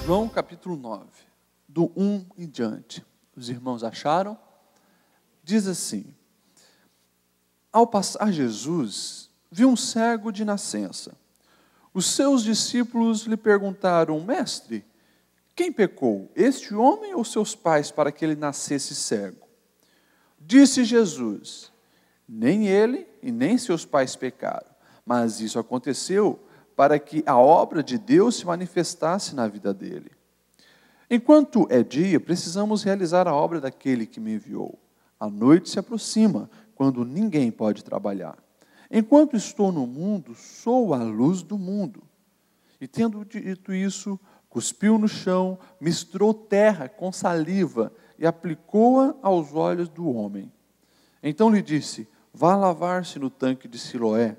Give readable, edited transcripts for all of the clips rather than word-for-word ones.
João capítulo 9, do 1 em diante. Os irmãos acharam? Diz assim: ao passar Jesus, viu um cego de nascença. Os seus discípulos lhe perguntaram: Mestre, quem pecou, este homem ou seus pais, para que ele nascesse cego? Disse Jesus: nem ele e nem seus pais pecaram, mas isso aconteceu para que a obra de Deus se manifestasse na vida dele. Enquanto é dia, precisamos realizar a obra daquele que me enviou. A noite se aproxima, quando ninguém pode trabalhar. Enquanto estou no mundo, sou a luz do mundo. E tendo dito isso, cuspiu no chão, misturou terra com saliva e aplicou-a aos olhos do homem. Então lhe disse: vá lavar-se no tanque de Siloé,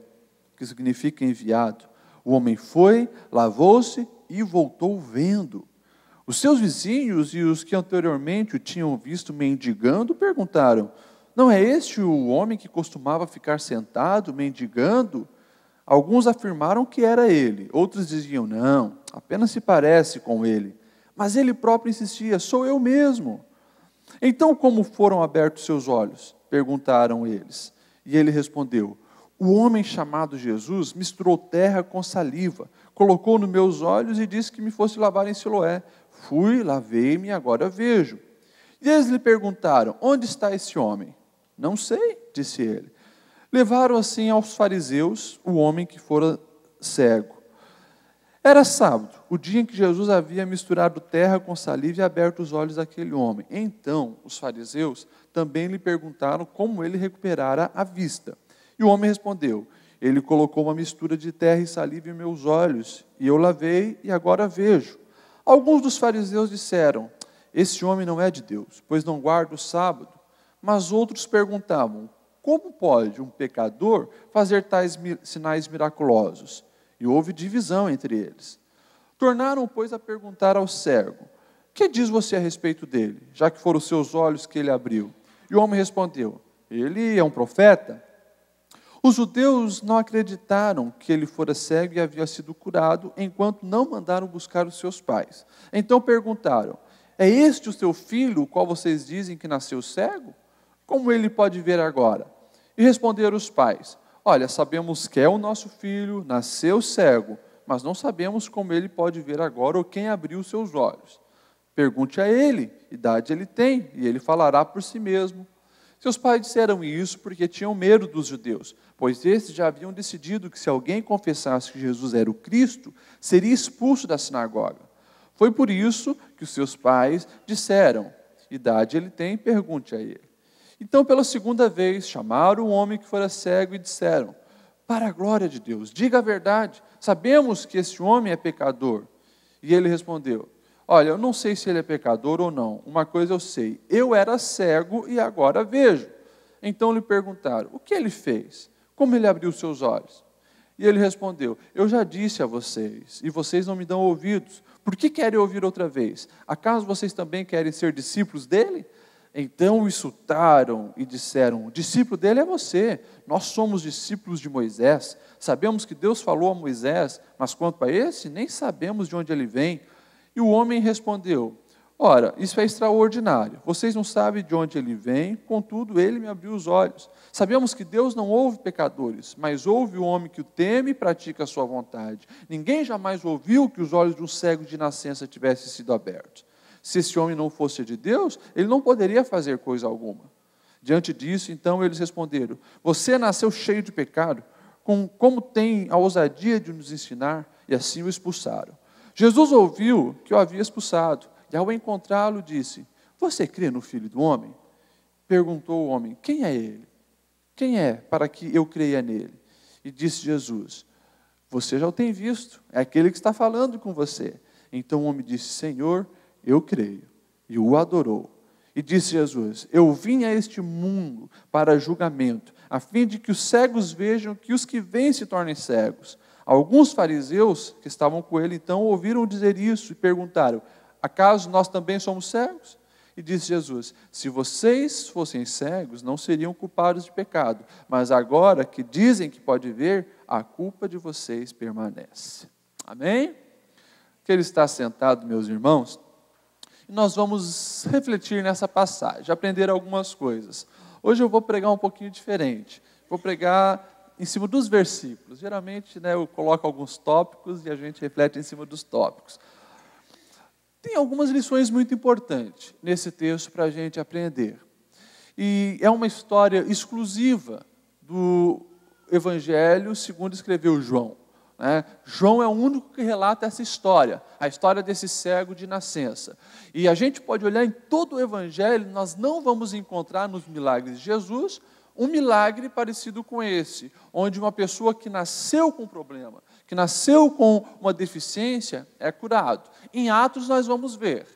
que significa enviado. O homem foi, lavou-se e voltou vendo. Os seus vizinhos e os que anteriormente o tinham visto mendigando perguntaram: não é este o homem que costumava ficar sentado, mendigando? Alguns afirmaram que era ele, outros diziam: não, apenas se parece com ele. Mas ele próprio insistia: sou eu mesmo. Então, como foram abertos seus olhos? Perguntaram eles. E ele respondeu: o homem chamado Jesus misturou terra com saliva, colocou nos meus olhos e disse que me fosse lavar em Siloé. Fui, lavei-me e agora vejo. E eles lhe perguntaram: onde está esse homem? Não sei, disse ele. Levaram assim aos fariseus o homem que fora cego. Era sábado, o dia em que Jesus havia misturado terra com saliva e aberto os olhos daquele homem. Então, os fariseus também lhe perguntaram como ele recuperara a vista. E o homem respondeu: ele colocou uma mistura de terra e saliva em meus olhos, e eu lavei e agora vejo. Alguns dos fariseus disseram: esse homem não é de Deus, pois não guarda o sábado. Mas outros perguntavam: como pode um pecador fazer tais sinais miraculosos? E houve divisão entre eles. Tornaram, pois, a perguntar ao cego: que diz você a respeito dele, já que foram os seus olhos que ele abriu? E o homem respondeu: ele é um profeta. Os judeus não acreditaram que ele fora cego e havia sido curado, enquanto não mandaram buscar os seus pais. Então perguntaram: é este o seu filho, o qual vocês dizem que nasceu cego? Como ele pode ver agora? E responderam os pais: olha, sabemos que é o nosso filho, nasceu cego, mas não sabemos como ele pode ver agora ou quem abriu os seus olhos. Pergunte a ele, idade ele tem, e ele falará por si mesmo. Seus pais disseram isso porque tinham medo dos judeus, pois estes já haviam decidido que se alguém confessasse que Jesus era o Cristo, seria expulso da sinagoga. Foi por isso que os seus pais disseram: idade ele tem, pergunte a ele. Então, pela segunda vez, chamaram o homem que fora cego e disseram: para a glória de Deus, diga a verdade, sabemos que esse homem é pecador. E ele respondeu: olha, eu não sei se ele é pecador ou não, uma coisa eu sei, eu era cego e agora vejo. Então lhe perguntaram: o que ele fez? Como ele abriu seus olhos? E ele respondeu: eu já disse a vocês, e vocês não me dão ouvidos. Por que querem ouvir outra vez? Acaso vocês também querem ser discípulos dele? Então o insultaram e disseram: o discípulo dele é você, nós somos discípulos de Moisés. Sabemos que Deus falou a Moisés, mas quanto a esse, nem sabemos de onde ele vem. E o homem respondeu: ora, isso é extraordinário, vocês não sabem de onde ele vem, contudo ele me abriu os olhos. Sabemos que Deus não ouve pecadores, mas ouve o homem que o teme e pratica a sua vontade. Ninguém jamais ouviu que os olhos de um cego de nascença tivessem sido abertos. Se esse homem não fosse de Deus, ele não poderia fazer coisa alguma. Diante disso, então, eles responderam: você nasceu cheio de pecado, como tem a ousadia de nos ensinar? E assim o expulsaram. Jesus ouviu que o havia expulsado, e ao encontrá-lo disse: você crê no Filho do Homem? Perguntou o homem: quem é ele? Quem é para que eu creia nele? E disse Jesus: você já o tem visto, é aquele que está falando com você. Então o homem disse: Senhor, eu creio. E o adorou. E disse Jesus: eu vim a este mundo para julgamento, a fim de que os cegos vejam, que os que veem se tornem cegos. Alguns fariseus que estavam com ele, então, ouviram dizer isso e perguntaram: acaso nós também somos cegos? E disse Jesus: se vocês fossem cegos, não seriam culpados de pecado, mas agora que dizem que pode ver, a culpa de vocês permanece. Amém? que ele está sentado, meus irmãos, e nós vamos refletir nessa passagem, aprender algumas coisas. Hoje eu vou pregar um pouquinho diferente. Vou pregar em cima dos versículos. Geralmente, eu coloco alguns tópicos e a gente reflete em cima dos tópicos. Tem algumas lições muito importantes nesse texto para a gente aprender. E é uma história exclusiva do Evangelho segundo escreveu João. João é o único que relata essa história, a história desse cego de nascença. E a gente pode olhar em todo o Evangelho, nós não vamos encontrar nos milagres de Jesus um milagre parecido com esse, onde uma pessoa que nasceu com um problema, que nasceu com uma deficiência, é curado. Em Atos nós vamos ver,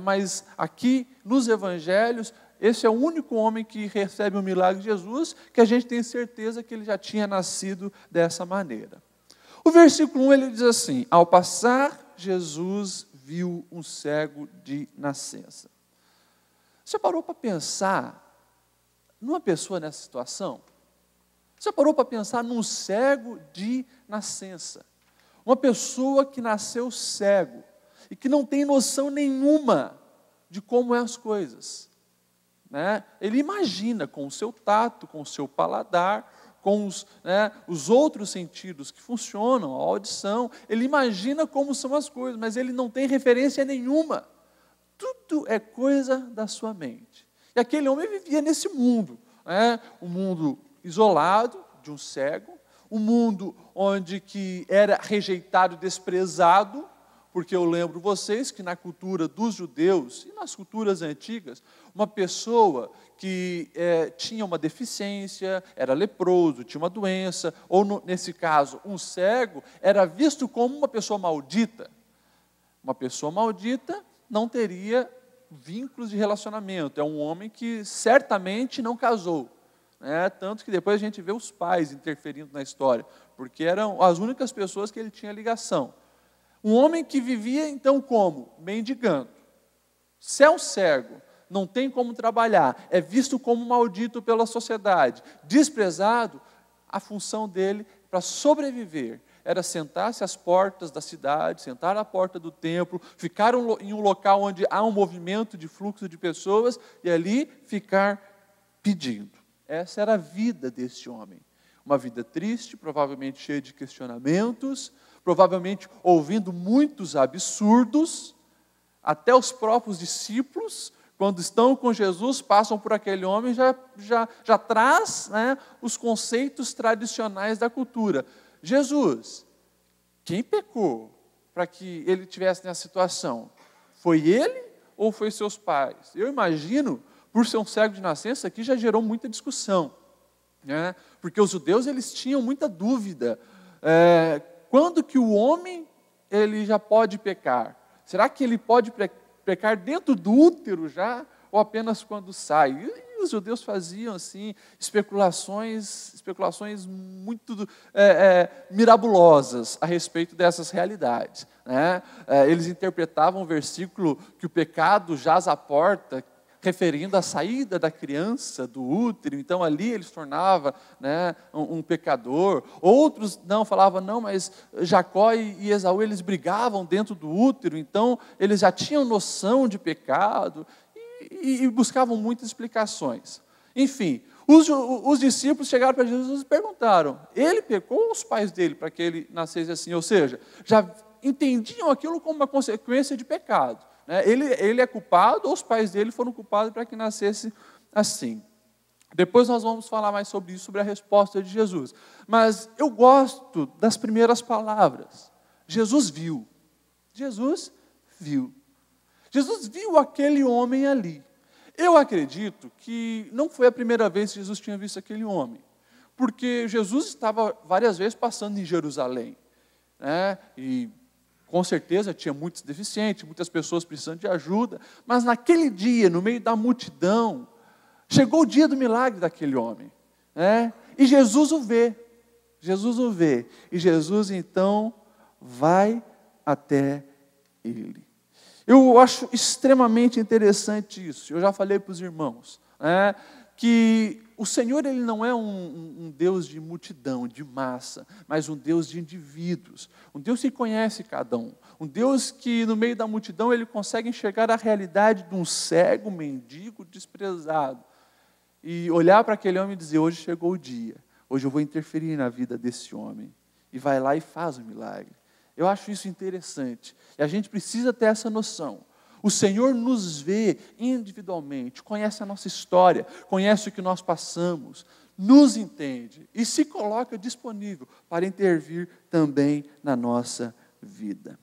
mas aqui nos Evangelhos, esse é o único homem que recebe o milagre de Jesus, que a gente tem certeza que ele já tinha nascido dessa maneira. O versículo 1 ele diz assim: ao passar, Jesus viu um cego de nascença. Você parou para pensar numa pessoa nessa situação? Você parou para pensar num cego de nascença? Uma pessoa que nasceu cego e que não tem noção nenhuma de como é as coisas. Ele imagina com o seu tato, com o seu paladar, com os outros sentidos que funcionam, a audição, ele imagina como são as coisas, mas ele não tem referência nenhuma. Tudo é coisa da sua mente. E aquele homem vivia nesse mundo, um mundo isolado, de um cego, um mundo onde que era rejeitado, desprezado, porque eu lembro vocês que na cultura dos judeus e nas culturas antigas, uma pessoa que tinha uma deficiência, era leproso, tinha uma doença, ou nesse caso, um cego, era visto como uma pessoa maldita. Uma pessoa maldita não teria vínculos de relacionamento, é um homem que certamente não casou. Tanto que depois a gente vê os pais interferindo na história, porque eram as únicas pessoas que ele tinha ligação. Um homem que vivia então como? Mendigando. Se é um cego, não tem como trabalhar, é visto como maldito pela sociedade, desprezado, a função dele para sobreviver era sentar-se às portas da cidade, sentar à porta do templo, ficar em um local onde há um movimento de fluxo de pessoas e ali ficar pedindo. Essa era a vida desse homem. Uma vida triste, provavelmente cheia de questionamentos, provavelmente ouvindo muitos absurdos, até os próprios discípulos, quando estão com Jesus, passam por aquele homem, já traz os conceitos tradicionais da cultura. Jesus, quem pecou para que ele estivesse nessa situação? Foi ele ou foi seus pais? Eu imagino, por ser um cego de nascença, aqui já gerou muita discussão. Porque os judeus eles tinham muita dúvida. Quando que o homem ele já pode pecar? Será que ele pode pecar dentro do útero já? Ou apenas quando sai? E os judeus faziam assim, especulações muito mirabolosas a respeito dessas realidades. Eles interpretavam o versículo que o pecado jaz à porta, referindo à saída da criança do útero, então ali ele se tornava um pecador. Outros falavam, mas Jacó e Esaú, eles brigavam dentro do útero, então eles já tinham noção de pecado, e buscavam muitas explicações. Enfim, os discípulos chegaram para Jesus e perguntaram, ele pecou ou os pais dele para que ele nascesse assim? Ou seja, já entendiam aquilo como uma consequência de pecado. Ele é culpado ou os pais dele foram culpados para que nascesse assim. Depois nós vamos falar mais sobre isso, sobre a resposta de Jesus. Mas eu gosto das primeiras palavras. Jesus viu. Jesus viu. Jesus viu aquele homem ali. Eu acredito que não foi a primeira vez que Jesus tinha visto aquele homem. Porque Jesus estava várias vezes passando em Jerusalém. E com certeza tinha muitos deficientes, muitas pessoas precisando de ajuda, mas naquele dia, no meio da multidão, chegou o dia do milagre daquele homem, e Jesus o vê, e Jesus então vai até ele. Eu acho extremamente interessante isso, eu já falei para os irmãos, que o Senhor ele não é um Deus de multidão, de massa, mas um Deus de indivíduos. Um Deus que conhece cada um. Um Deus que no meio da multidão ele consegue enxergar a realidade de um cego, mendigo, desprezado. E olhar para aquele homem e dizer, hoje chegou o dia. Hoje eu vou interferir na vida desse homem. E vai lá e faz o milagre. Eu acho isso interessante. E a gente precisa ter essa noção. O Senhor nos vê individualmente, conhece a nossa história, conhece o que nós passamos, nos entende e se coloca disponível para intervir também na nossa vida.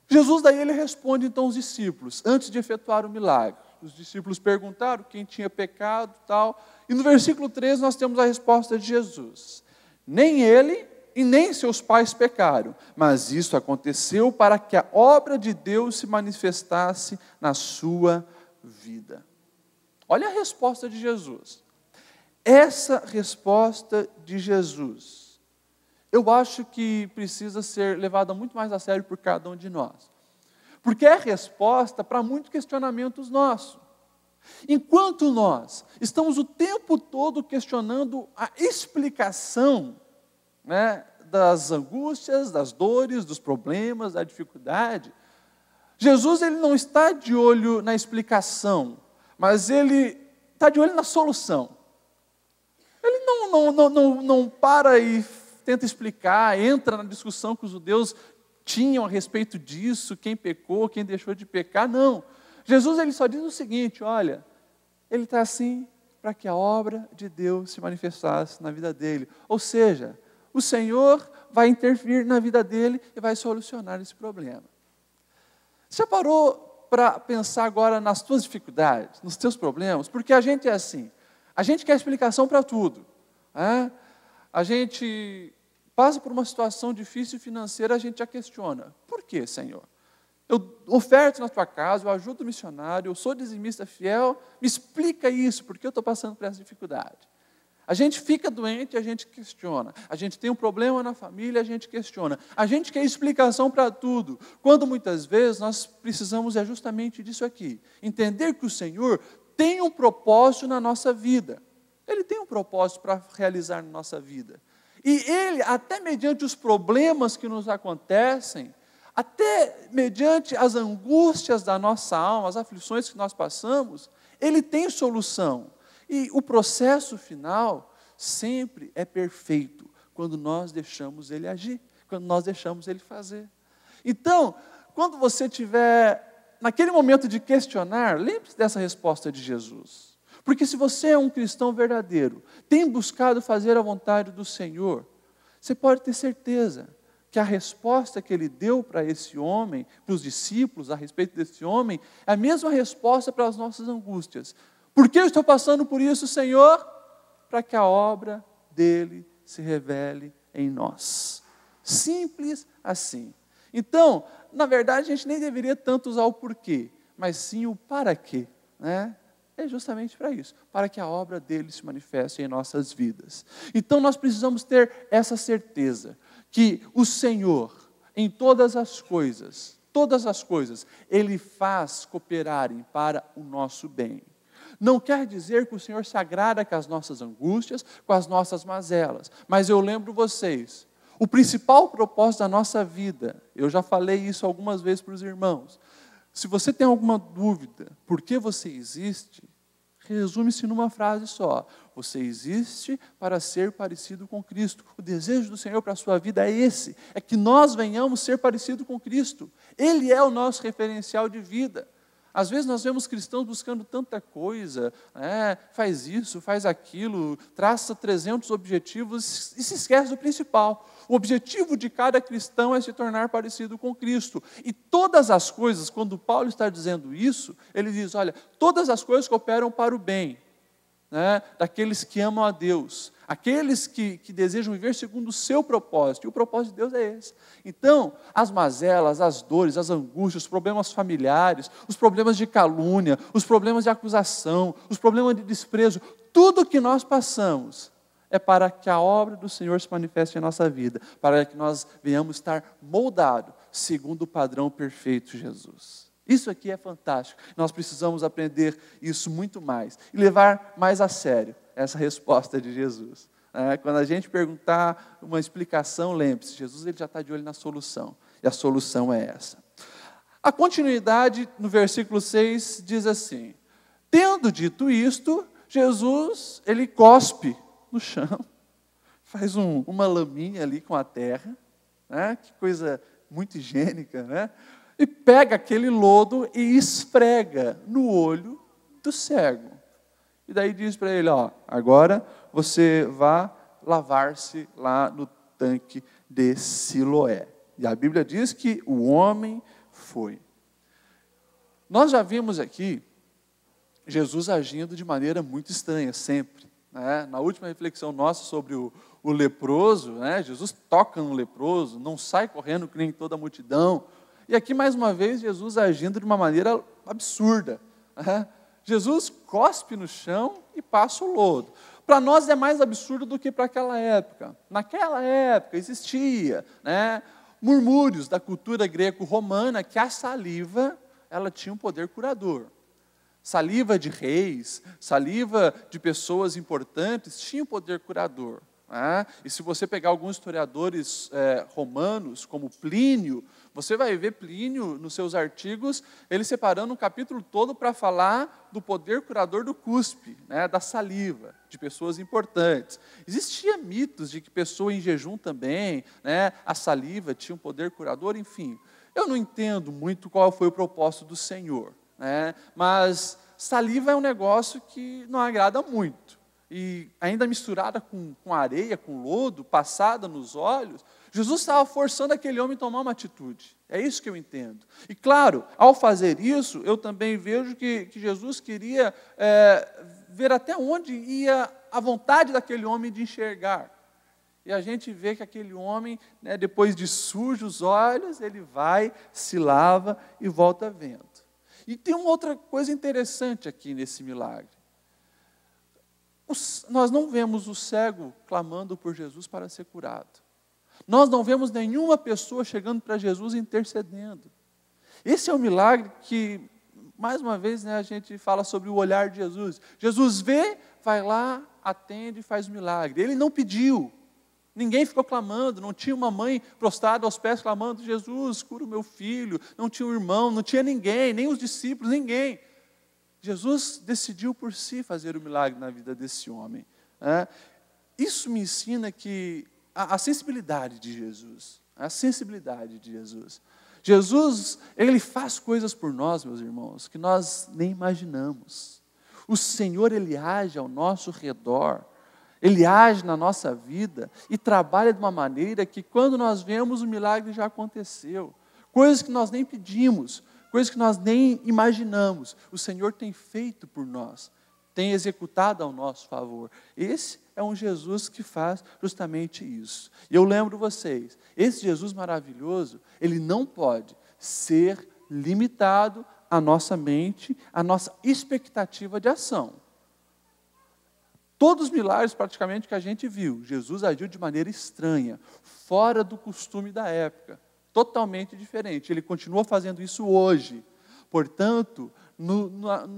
Jesus daí ele responde então aos discípulos, antes de efetuar o milagre. Os discípulos perguntaram quem tinha pecado e tal. E no versículo 13 nós temos a resposta de Jesus. Nem ele e nem seus pais pecaram, mas isso aconteceu para que a obra de Deus se manifestasse na sua vida. Olha a resposta de Jesus. Essa resposta de Jesus, eu acho que precisa ser levada muito mais a sério por cada um de nós. Porque é resposta para muitos questionamentos nossos. Enquanto nós estamos o tempo todo questionando a explicação, das angústias, das dores, dos problemas, da dificuldade, Jesus ele não está de olho na explicação, mas ele está de olho na solução. Ele não para e tenta explicar, entra na discussão que os judeus tinham a respeito disso, quem pecou, quem deixou de pecar, não. Jesus ele só diz o seguinte, olha, ele está assim para que a obra de Deus se manifestasse na vida dele. Ou seja, o Senhor vai intervir na vida dele e vai solucionar esse problema. Você já parou para pensar agora nas tuas dificuldades, nos teus problemas? Porque a gente é assim, a gente quer explicação para tudo. A gente passa por uma situação difícil financeira, a gente já questiona. Por quê, Senhor? Eu oferto na tua casa, eu ajudo o missionário, eu sou dizimista fiel, me explica isso, porque eu estou passando por essa dificuldade. A gente fica doente, a gente questiona. A gente tem um problema na família, a gente questiona. A gente quer explicação para tudo, quando muitas vezes nós precisamos justamente disso aqui. Entender que o Senhor tem um propósito na nossa vida. Ele tem um propósito para realizar na nossa vida. E Ele, até mediante os problemas que nos acontecem, até mediante as angústias da nossa alma, as aflições que nós passamos, Ele tem solução. E o processo final sempre é perfeito, quando nós deixamos Ele agir, quando nós deixamos Ele fazer. Então, quando você estiver naquele momento de questionar, lembre-se dessa resposta de Jesus. Porque se você é um cristão verdadeiro, tem buscado fazer a vontade do Senhor, você pode ter certeza que a resposta que Ele deu para esse homem, para os discípulos a respeito desse homem, é a mesma resposta para as nossas angústias. Por que eu estou passando por isso, Senhor? Para que a obra dele se revele em nós. Simples assim. Então, na verdade, a gente nem deveria tanto usar o porquê, mas sim o para quê, É justamente para isso, para que a obra dele se manifeste em nossas vidas. Então, nós precisamos ter essa certeza, que o Senhor, em todas as coisas, Ele faz cooperarem para o nosso bem. Não quer dizer que o Senhor se agrada com as nossas angústias, com as nossas mazelas. Mas eu lembro vocês, o principal propósito da nossa vida, eu já falei isso algumas vezes para os irmãos. Se você tem alguma dúvida, por que você existe, resume-se numa frase só. Você existe para ser parecido com Cristo. O desejo do Senhor para a sua vida é esse, é que nós venhamos ser parecidos com Cristo. Ele é o nosso referencial de vida. Às vezes nós vemos cristãos buscando tanta coisa, faz isso, faz aquilo, traça 300 objetivos e se esquece do principal. O objetivo de cada cristão é se tornar parecido com Cristo. E todas as coisas, quando Paulo está dizendo isso, ele diz, olha, todas as coisas cooperam para o bem, daqueles que amam a Deus, aqueles que desejam viver segundo o seu propósito, e o propósito de Deus é esse. Então, as mazelas, as dores, as angústias, os problemas familiares, os problemas de calúnia, os problemas de acusação, os problemas de desprezo, tudo que nós passamos é para que a obra do Senhor se manifeste em nossa vida, para que nós venhamos estar moldados segundo o padrão perfeito de Jesus. Isso aqui é fantástico. Nós precisamos aprender isso muito mais e levar mais a sério essa resposta de Jesus. Quando a gente perguntar uma explicação, lembre-se, Jesus ele já está de olho na solução. E a solução é essa. A continuidade no versículo 6 diz assim: tendo dito isto, Jesus ele cospe no chão, faz uma laminha ali com a terra, que coisa muito higiênica, né? E pega aquele lodo e esfrega no olho do cego. E daí diz para ele, agora você vai lavar-se lá no tanque de Siloé. E a Bíblia diz que o homem foi. Nós já vimos aqui Jesus agindo de maneira muito estranha, sempre. Na última reflexão nossa sobre o leproso, Jesus toca no leproso, não sai correndo que nem toda a multidão. E aqui, mais uma vez, Jesus agindo de uma maneira absurda. Jesus cospe no chão e passa o lodo. Para nós é mais absurdo do que para aquela época. Naquela época existia murmúrios da cultura greco-romana que a saliva ela tinha um poder curador. Saliva de reis, saliva de pessoas importantes tinha um poder curador. E se você pegar alguns historiadores romanos, como Plínio, você vai ver Plínio, nos seus artigos, ele separando um capítulo todo para falar do poder curador do cuspe, da saliva, de pessoas importantes. Existia mitos de que pessoa em jejum também, a saliva tinha um poder curador, enfim. Eu não entendo muito qual foi o propósito do Senhor, mas saliva é um negócio que não agrada muito. E ainda misturada com areia, com lodo, passada nos olhos, Jesus estava forçando aquele homem a tomar uma atitude. É isso que eu entendo. E claro, ao fazer isso, eu também vejo que Jesus queria ver até onde ia a vontade daquele homem de enxergar. E a gente vê que aquele homem, depois de sujo os olhos, ele vai, se lava e volta vendo. E tem uma outra coisa interessante aqui nesse milagre. Nós não vemos o cego clamando por Jesus para ser curado. Nós não vemos nenhuma pessoa chegando para Jesus intercedendo. Esse é um milagre que, mais uma vez, a gente fala sobre o olhar de Jesus. Jesus vê, vai lá, atende e faz o milagre. Ele não pediu. Ninguém ficou clamando, não tinha uma mãe prostrada aos pés clamando, Jesus, cura o meu filho. Não tinha um irmão, não tinha ninguém, nem os discípulos, ninguém. Jesus decidiu por si fazer o milagre na vida desse homem. Isso me ensina que a sensibilidade de Jesus, Jesus, ele faz coisas por nós, meus irmãos, que nós nem imaginamos. O Senhor, ele age ao nosso redor, ele age na nossa vida e trabalha de uma maneira que quando nós vemos o milagre já aconteceu. Coisas que nós nem pedimos, coisas que nós nem imaginamos, o Senhor tem feito por nós, tem executado ao nosso favor. Esse é um Jesus que faz justamente isso. E eu lembro vocês, esse Jesus maravilhoso, ele não pode ser limitado à nossa mente, à nossa expectativa de ação. Todos os milagres praticamente que a gente viu, Jesus agiu de maneira estranha, fora do costume da época. Totalmente diferente. Ele continua fazendo isso hoje. Portanto,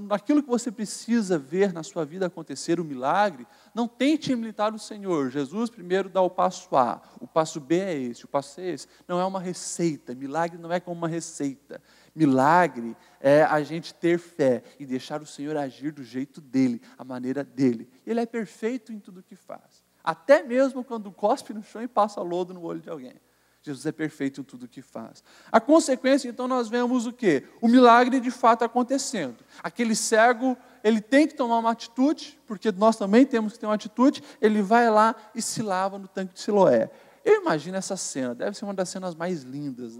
naquilo que você precisa ver na sua vida acontecer, o milagre, não tente imitar o Senhor. Jesus primeiro dá o passo A, o passo B é esse, o passo C é esse. Não é uma receita, milagre não é como uma receita. Milagre é a gente ter fé e deixar o Senhor agir do jeito dele, a maneira dele. Ele é perfeito em tudo o que faz. Até mesmo quando cospe no chão e passa lodo no olho de alguém. Jesus é perfeito em tudo o que faz. A consequência, então, nós vemos o quê? O milagre de fato acontecendo. Aquele cego, ele tem que tomar uma atitude, porque nós também temos que ter uma atitude, ele vai lá e se lava no tanque de Siloé. Eu imagino essa cena, deve ser uma das cenas mais lindas,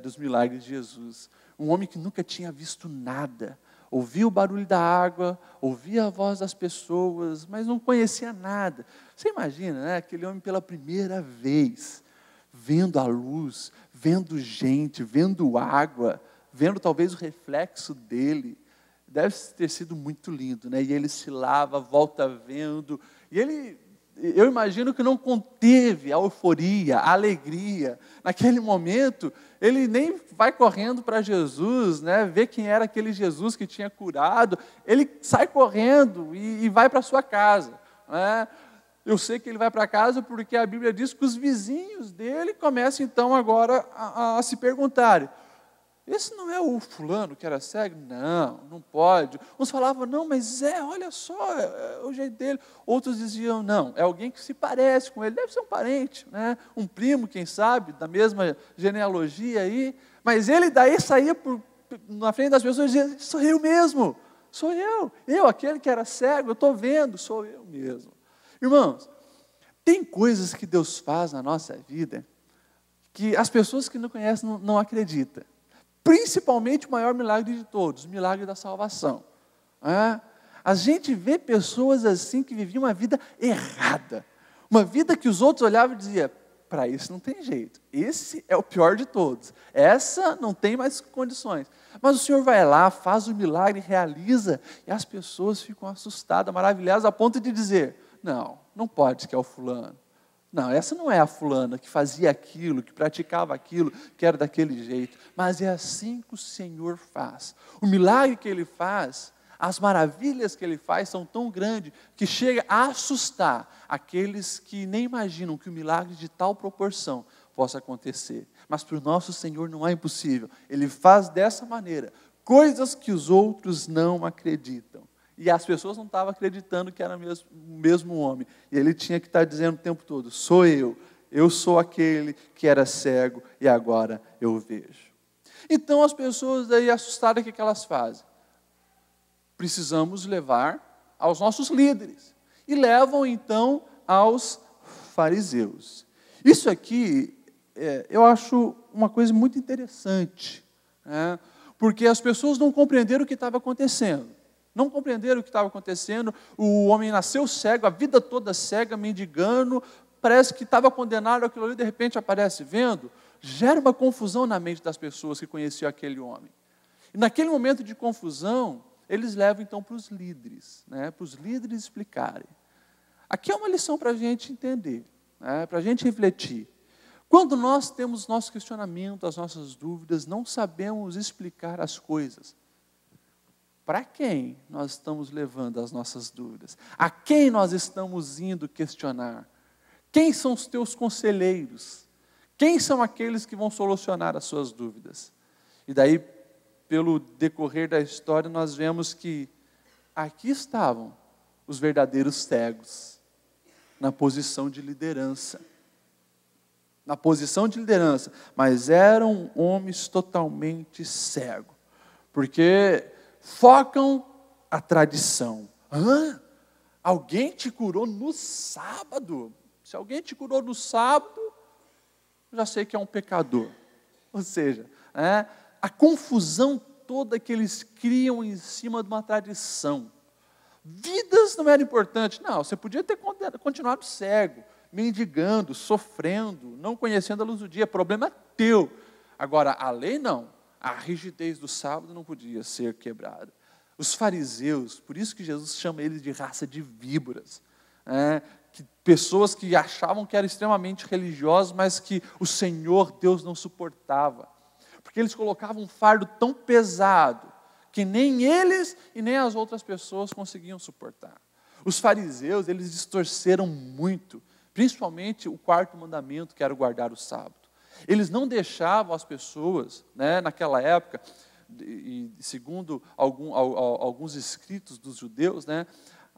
dos milagres de Jesus. Um homem que nunca tinha visto nada, ouvia o barulho da água, ouvia a voz das pessoas, mas não conhecia nada. Você imagina, aquele homem pela primeira vez, vendo a luz, vendo gente, vendo água, vendo talvez o reflexo dele, deve ter sido muito lindo, E ele se lava, volta vendo, e ele eu imagino que não conteve a euforia, a alegria. Naquele momento, ele nem vai correndo para Jesus, né, ver quem era aquele Jesus que tinha curado. Ele sai correndo e vai para sua casa, né? Eu sei que ele vai para casa porque a Bíblia diz que os vizinhos dele começam então agora a se perguntarem: esse não é o fulano que era cego? Não, não pode. Uns falavam: não, mas olha só, é o jeito dele. Outros diziam: não, é alguém que se parece com ele, deve ser um parente, né? Um primo, quem sabe, da mesma genealogia aí. Mas ele daí saía na frente das pessoas e dizia: sou eu mesmo, sou eu, aquele que era cego, eu estou vendo, sou eu mesmo. Irmãos, tem coisas que Deus faz na nossa vida que as pessoas que não conhecem não acreditam. Principalmente o maior milagre de todos, o milagre da salvação. A gente vê pessoas assim que viviam uma vida errada, uma vida que os outros olhavam e diziam: para isso não tem jeito, esse é o pior de todos, essa não tem mais condições. Mas o Senhor vai lá, faz o milagre, realiza, e as pessoas ficam assustadas, maravilhadas, a ponto de dizer: não pode que é o fulano. Não, essa não é a fulana que fazia aquilo, que praticava aquilo, que era daquele jeito. Mas é assim que o Senhor faz. O milagre que Ele faz, as maravilhas que Ele faz são tão grandes que chega a assustar aqueles que nem imaginam que o milagre de tal proporção possa acontecer. Mas para o nosso Senhor não é impossível. Ele faz dessa maneira coisas que os outros não acreditam. E as pessoas não estavam acreditando que era o mesmo homem. E ele tinha que estar dizendo o tempo todo: sou eu sou aquele que era cego e agora eu vejo. Então as pessoas aí assustadas, o que elas fazem? Precisamos levar aos nossos líderes. E levam então aos fariseus. Isso aqui, eu acho uma coisa muito interessante, né? Porque as pessoas não compreenderam o que estava acontecendo. Não compreenderam o que estava acontecendo. O homem nasceu cego, a vida toda cega, mendigando, parece que estava condenado àquilo ali, de repente aparece vendo. Gera uma confusão na mente das pessoas que conheciam aquele homem. E naquele momento de confusão, eles levam então para os líderes, né, para os líderes explicarem. Aqui é uma lição para a gente entender, né, para a gente refletir. Quando nós temos nosso questionamento, as nossas dúvidas, não sabemos explicar as coisas. Para quem nós estamos levando as nossas dúvidas? A quem nós estamos indo questionar? Quem são os teus conselheiros? Quem são aqueles que vão solucionar as suas dúvidas? E daí, pelo decorrer da história, nós vemos que aqui estavam os verdadeiros cegos, na posição de liderança. Na posição de liderança, mas eram homens totalmente cegos. Porque focam a tradição. Alguém te curou no sábado? Se alguém te curou no sábado, eu já sei que é um pecador. Ou seja, a confusão toda que eles criam em cima de uma tradição. Vidas não era importante. Não, você podia ter continuado cego, mendigando, sofrendo, não conhecendo a luz do dia. Problema teu. Agora, a lei não. A rigidez do sábado não podia ser quebrada. Os fariseus, por isso que Jesus chama eles de raça de víboras, pessoas que achavam que eram extremamente religiosos, mas que o Senhor Deus não suportava. Porque eles colocavam um fardo tão pesado, que nem eles e nem as outras pessoas conseguiam suportar. Os fariseus, eles distorceram muito, principalmente o quarto mandamento, que era guardar o sábado. Eles não deixavam as pessoas, né, naquela época, e segundo alguns escritos dos judeus, né,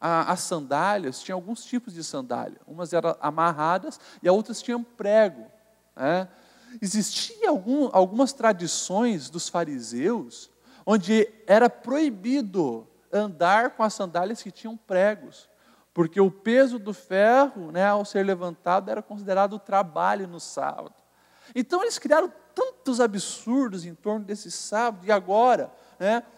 as sandálias, tinha alguns tipos de sandália. Umas eram amarradas e as outras tinham prego. Existiam algumas tradições dos fariseus, onde era proibido andar com as sandálias que tinham pregos, porque o peso do ferro, né, ao ser levantado, era considerado trabalho no sábado. Então eles criaram tantos absurdos em torno desse sábado, e agora,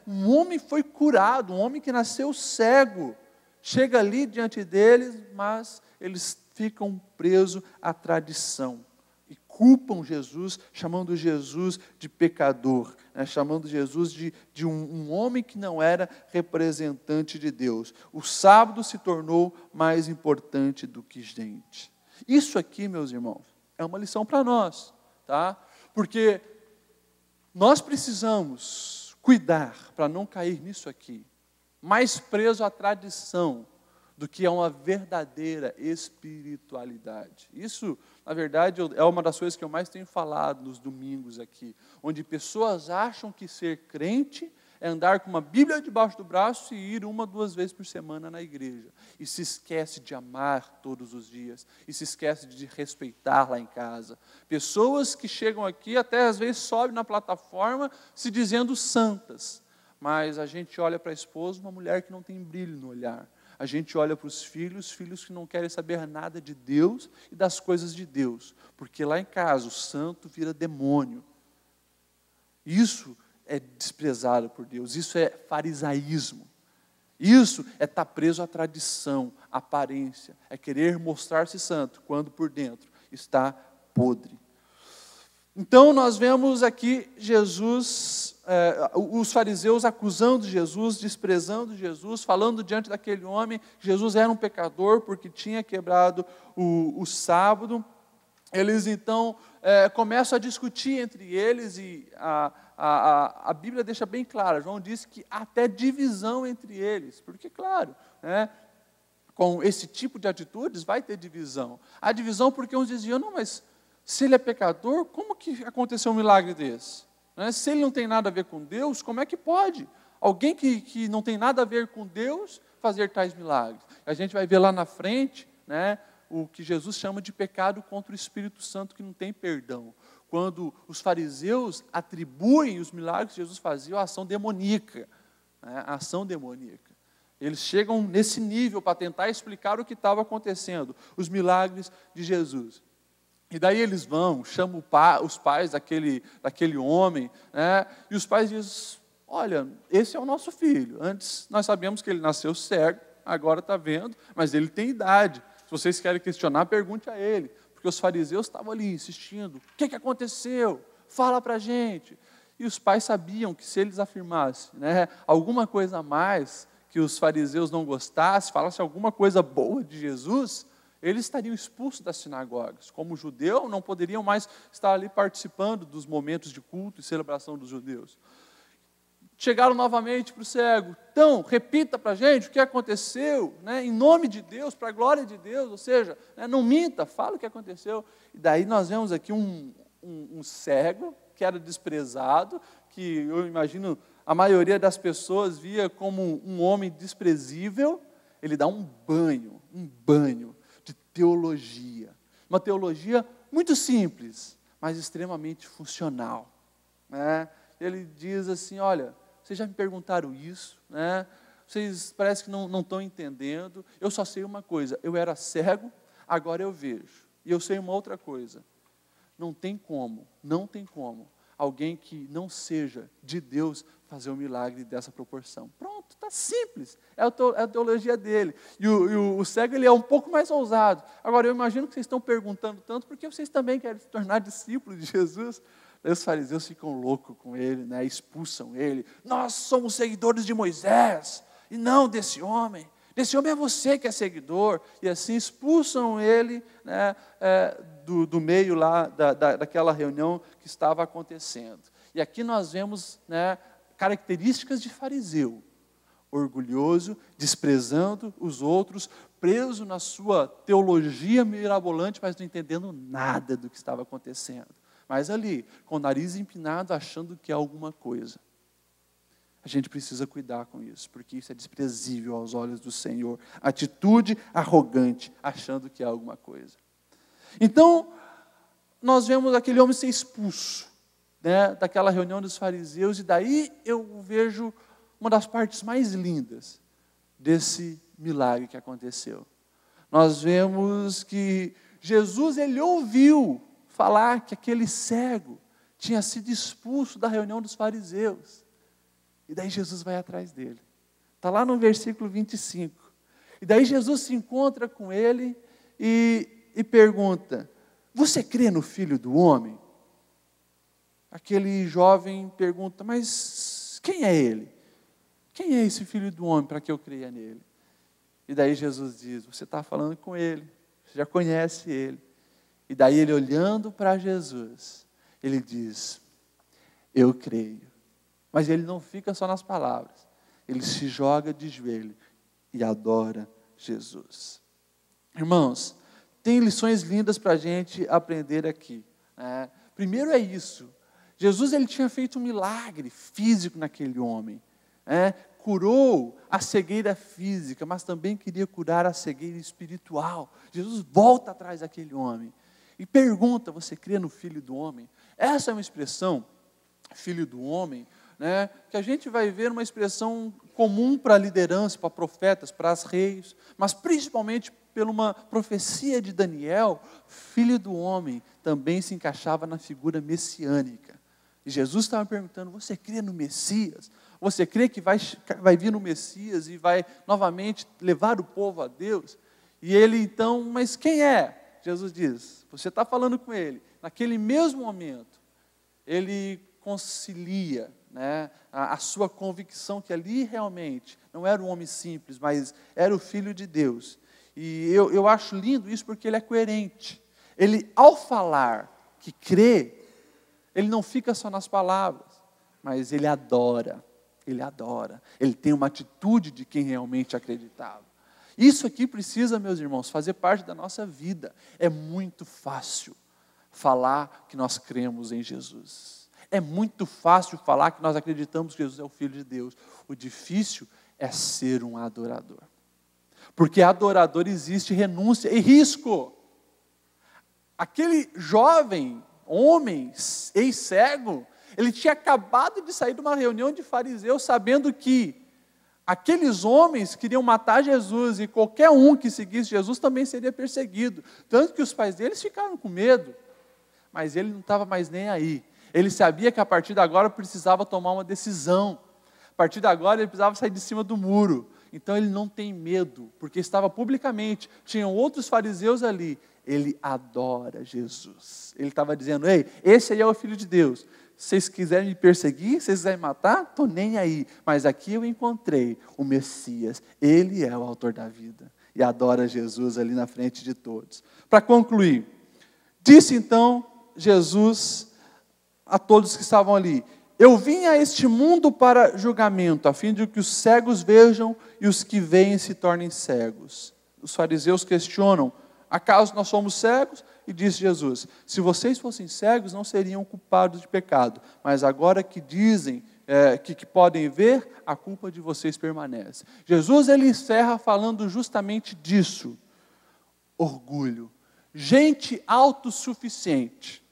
um homem foi curado, um homem que nasceu cego, chega ali diante deles, mas eles ficam presos à tradição. E culpam Jesus, chamando Jesus de pecador, né? Chamando Jesus de um homem que não era representante de Deus. O sábado se tornou mais importante do que gente. Isso aqui, meus irmãos, é uma lição para nós, tá? Porque nós precisamos cuidar para não cair nisso aqui, mais preso à tradição do que a uma verdadeira espiritualidade. Isso, na verdade, é uma das coisas que eu mais tenho falado nos domingos aqui, onde pessoas acham que ser crente é andar com uma Bíblia debaixo do braço e ir 1 ou 2 vezes por semana na igreja. E se esquece de amar todos os dias, e se esquece de respeitar lá em casa. Pessoas que chegam aqui, até às vezes sobem na plataforma se dizendo santas, mas a gente olha para a esposa, uma mulher que não tem brilho no olhar. A gente olha para os filhos que não querem saber nada de Deus e das coisas de Deus, porque lá em casa o santo vira demônio. Isso é desprezado por Deus, isso é farisaísmo. Isso é estar preso à tradição, à aparência, é querer mostrar-se santo, quando por dentro está podre. Então nós vemos aqui Jesus, os fariseus acusando Jesus, desprezando Jesus, falando diante daquele homem que Jesus era um pecador porque tinha quebrado o sábado. Eles então começam a discutir entre eles e a Bíblia deixa bem claro, João diz que há até divisão entre eles, porque claro, né, com esse tipo de atitudes vai ter divisão. Há divisão porque uns diziam, não, mas se ele é pecador, como que aconteceu um milagre desse? Né? Se ele não tem nada a ver com Deus, como é que pode? Alguém que não tem nada a ver com Deus fazer tais milagres. A gente vai ver lá na frente, né, o que Jesus chama de pecado contra o Espírito Santo, que não tem perdão. Quando os fariseus atribuem os milagres que Jesus fazia à ação demoníaca. Né, a ação demoníaca. Eles chegam nesse nível para tentar explicar o que estava acontecendo, os milagres de Jesus. E daí eles vão, chamam os pais daquele homem, né? E os pais dizem, olha, esse é o nosso filho. Antes nós sabíamos que ele nasceu cego, agora está vendo, mas ele tem idade. Se vocês querem questionar, pergunte a ele. Porque os fariseus estavam ali insistindo, o que aconteceu? Fala para a gente. E os pais sabiam que se eles afirmassem, né, alguma coisa a mais que os fariseus não gostassem, falassem alguma coisa boa de Jesus, eles estariam expulsos das sinagogas. Como judeu, não poderiam mais estar ali participando dos momentos de culto e celebração dos judeus. Chegaram novamente para o cego. Então, repita para a gente o que aconteceu, né, em nome de Deus, para a glória de Deus, ou seja, né, não minta, fala o que aconteceu. E daí nós vemos aqui um cego que era desprezado, que eu imagino a maioria das pessoas via como um homem desprezível. Ele dá um banho de teologia. Uma teologia muito simples, mas extremamente funcional. Né? Ele diz assim, olha, vocês já me perguntaram isso, né? Vocês parecem que não estão entendendo. Eu só sei uma coisa, eu era cego, agora eu vejo. E eu sei uma outra coisa, não tem como alguém que não seja de Deus fazer um milagre dessa proporção. Pronto, está simples, é a teologia dele. E o cego ele é um pouco mais ousado. Agora, eu imagino que vocês estão perguntando tanto, porque vocês também querem se tornar discípulos de Jesus. Aí os fariseus ficam loucos com ele, né? Expulsam ele. Nós somos seguidores de Moisés, e não desse homem. Desse homem é você que é seguidor. E assim expulsam ele, né, do meio lá daquela reunião que estava acontecendo. E aqui nós vemos, né, características de fariseu. Orgulhoso, desprezando os outros, preso na sua teologia mirabolante, mas não entendendo nada do que estava acontecendo. Mas ali, com o nariz empinado, achando que é alguma coisa. A gente precisa cuidar com isso, porque isso é desprezível aos olhos do Senhor. Atitude arrogante, achando que é alguma coisa. Então, nós vemos aquele homem ser expulso, né, daquela reunião dos fariseus, e daí eu vejo uma das partes mais lindas desse milagre que aconteceu. Nós vemos que Jesus, ele ouviu falar que aquele cego tinha sido expulso da reunião dos fariseus. E daí Jesus vai atrás dele. Está lá no versículo 25. E daí Jesus se encontra com ele e pergunta, você crê no Filho do Homem? Aquele jovem pergunta, mas quem é ele? Quem é esse Filho do Homem para que eu creia nele? E daí Jesus diz, você está falando com ele, você já conhece ele. E daí ele olhando para Jesus, ele diz, eu creio. Mas ele não fica só nas palavras, ele se joga de joelho e adora Jesus. Irmãos, tem lições lindas para a gente aprender aqui. Primeiro é isso, Jesus ele tinha feito um milagre físico naquele homem. Curou a cegueira física, mas também queria curar a cegueira espiritual. Jesus volta atrás daquele homem e pergunta, você crê no Filho do Homem? Essa é uma expressão, Filho do Homem, que a gente vai ver uma expressão comum para a liderança, para profetas, para as reis, mas principalmente por uma profecia de Daniel, Filho do Homem também se encaixava na figura messiânica. E Jesus estava perguntando, você crê no Messias? Você crê que vai vir no Messias e vai novamente levar o povo a Deus? E ele então, mas quem é? Jesus diz, você está falando com ele. Naquele mesmo momento, ele concilia a sua convicção que ali realmente não era um homem simples, mas era o Filho de Deus. E eu acho lindo isso porque ele é coerente. Ele, ao falar que crê, ele não fica só nas palavras, mas ele adora, ele tem uma atitude de quem realmente acreditava. Isso aqui precisa, meus irmãos, fazer parte da nossa vida. É muito fácil falar que nós cremos em Jesus. É muito fácil falar que nós acreditamos que Jesus é o Filho de Deus. O difícil é ser um adorador. Porque adorador existe renúncia e risco. Aquele jovem, homem, ex-cego, ele tinha acabado de sair de uma reunião de fariseus, sabendo que aqueles homens queriam matar Jesus, e qualquer um que seguisse Jesus também seria perseguido. Tanto que os pais deles ficaram com medo, mas ele não estava mais nem aí. Ele sabia que a partir de agora precisava tomar uma decisão. A partir de agora ele precisava sair de cima do muro. Então ele não tem medo, porque estava publicamente, tinham outros fariseus ali. Ele adora Jesus. Ele estava dizendo, ei, esse aí é o Filho de Deus. Se vocês quiserem me perseguir, se vocês quiserem matar, estou nem aí. Mas aqui eu encontrei o Messias. Ele é o autor da vida. E adora Jesus ali na frente de todos. Para concluir, disse então Jesus a todos que estavam ali, eu vim a este mundo para julgamento, a fim de que os cegos vejam e os que veem se tornem cegos. Os fariseus questionam, acaso nós somos cegos? E disse Jesus, se vocês fossem cegos, não seriam culpados de pecado, mas agora que dizem que podem ver, a culpa de vocês permanece. Jesus ele encerra falando justamente disso, orgulho, gente autossuficiente.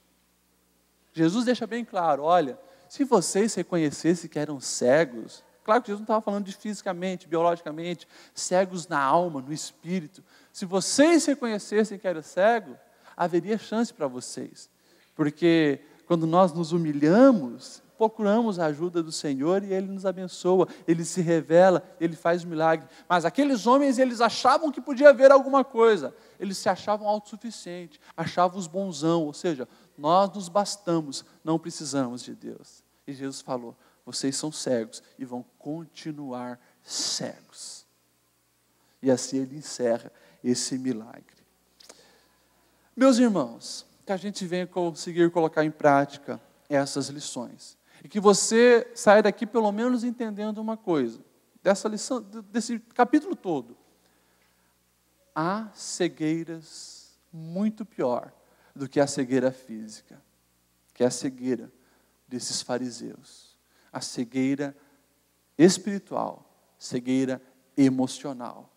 Jesus deixa bem claro, olha, se vocês reconhecessem que eram cegos, claro que Jesus não estava falando de fisicamente, biologicamente, cegos na alma, no espírito. Se vocês reconhecessem que eram cegos, haveria chance para vocês. Porque quando nós nos humilhamos, procuramos a ajuda do Senhor e Ele nos abençoa, Ele se revela, Ele faz milagre. Mas aqueles homens, eles achavam que podia haver alguma coisa. Eles se achavam autossuficientes, achavam os bonzão, ou seja, nós nos bastamos, não precisamos de Deus. E Jesus falou, vocês são cegos e vão continuar cegos. E assim Ele encerra esse milagre. Meus irmãos, que a gente venha conseguir colocar em prática essas lições. E que você saia daqui pelo menos entendendo uma coisa. Dessa lição, desse capítulo todo. Há cegueiras muito pior do que a cegueira física. Que é a cegueira desses fariseus. A cegueira espiritual. Cegueira emocional.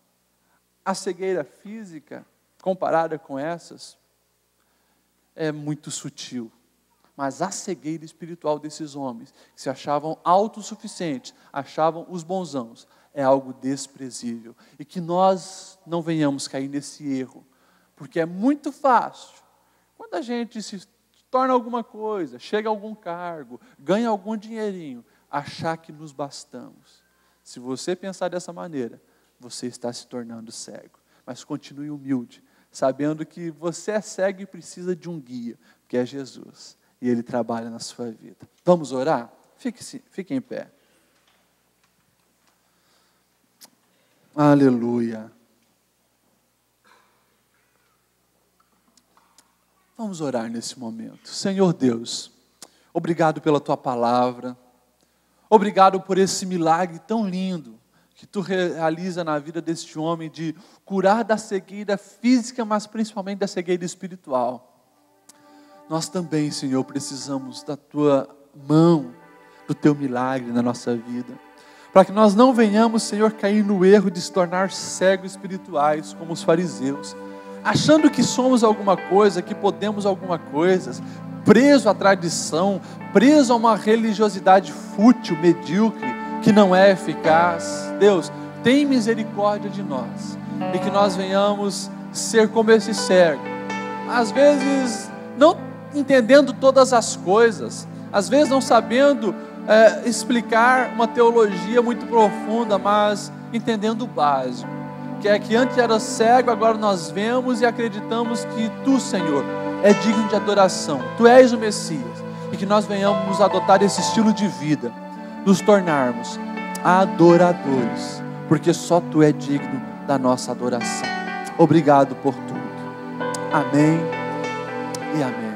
A cegueira física, comparada com essas, é muito sutil. Mas a cegueira espiritual desses homens, que se achavam autossuficientes, achavam os bonzãos, é algo desprezível. E que nós não venhamos cair nesse erro. Porque é muito fácil, quando a gente se torna alguma coisa, chega a algum cargo, ganha algum dinheirinho, achar que nos bastamos. Se você pensar dessa maneira, você está se tornando cego. Mas continue humilde, sabendo que você é cego e precisa de um guia, que é Jesus, e Ele trabalha na sua vida. Vamos orar? Fique em pé. Aleluia. Vamos orar nesse momento. Senhor Deus, obrigado pela Tua palavra, obrigado por esse milagre tão lindo que Tu realiza na vida deste homem, de curar da cegueira física, mas principalmente da cegueira espiritual. Nós também, Senhor, precisamos da Tua mão, do Teu milagre na nossa vida, para que nós não venhamos, Senhor, cair no erro de se tornar cegos espirituais, como os fariseus, achando que somos alguma coisa, que podemos alguma coisa, preso à tradição, preso a uma religiosidade fútil, medíocre, que não é eficaz. Deus, tem misericórdia de nós, e que nós venhamos ser como esse cego, às vezes não entendendo todas as coisas, às vezes não sabendo explicar uma teologia muito profunda, mas entendendo o básico, que é que antes era cego, agora nós vemos e acreditamos que Tu, Senhor, é digno de adoração, Tu és o Messias, e que nós venhamos adotar esse estilo de vida, nos tornarmos adoradores, porque só Tu é digno da nossa adoração. Obrigado por tudo. Amém e amém.